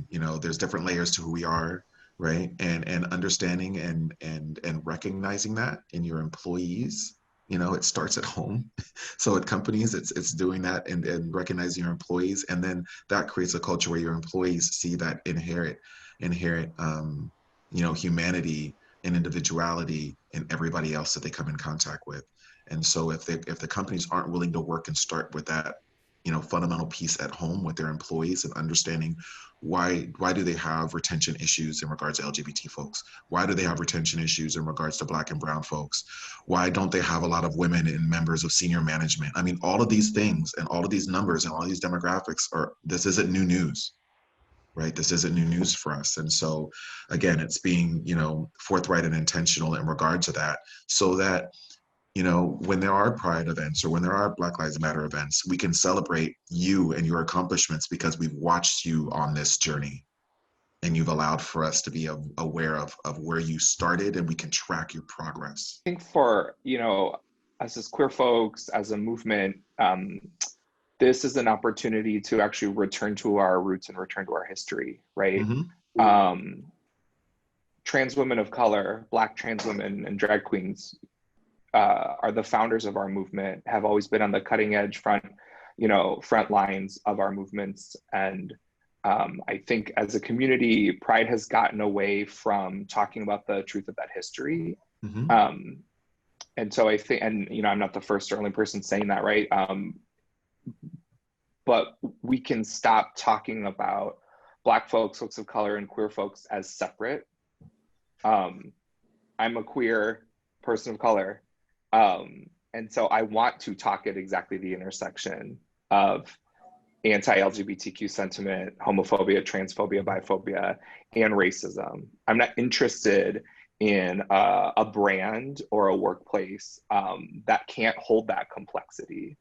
You know, there's different layers to who we are, right? And understanding and recognizing that in your employees. You know, it starts at home. So at companies, it's doing that and recognizing your employees, and then that creates a culture where your employees see that inherent you know, humanity and individuality in everybody else that they come in contact with. And so if the companies aren't willing to work and start with that, you know, fundamental piece at home with their employees and understanding why do they have retention issues in regards to LGBT folks? Why do they have retention issues in regards to Black and Brown folks? Why don't they have a lot of women in members of senior management? I mean, all of these things and all of these numbers and all of these demographics are, this isn't new news, right? This isn't new news for us. And so again, it's being, you know, forthright and intentional in regard to that, so that, you know, when there are pride events or when there are Black Lives Matter events, we can celebrate you and your accomplishments because we've watched you on this journey and you've allowed for us to be aware of where you started, and we can track your progress. I think for, you know, us as queer folks, as a movement, this is an opportunity to actually return to our roots and return to our history, right? Mm-hmm. Um, Trans women of color, Black trans women and drag queens are the founders of our movement, have always been on the cutting edge front lines of our movements. And I think as a community, Pride has gotten away from talking about the truth of that history. Mm-hmm. And so I think, and you know, I'm not the first or only person saying that, right? But we can stop talking about Black folks, folks of color, and queer folks as separate. I'm a queer person of color. And so I want to talk at exactly the intersection of anti-LGBTQ sentiment, homophobia, transphobia, biphobia, and racism. I'm not interested in a brand or a workplace that can't hold that complexity.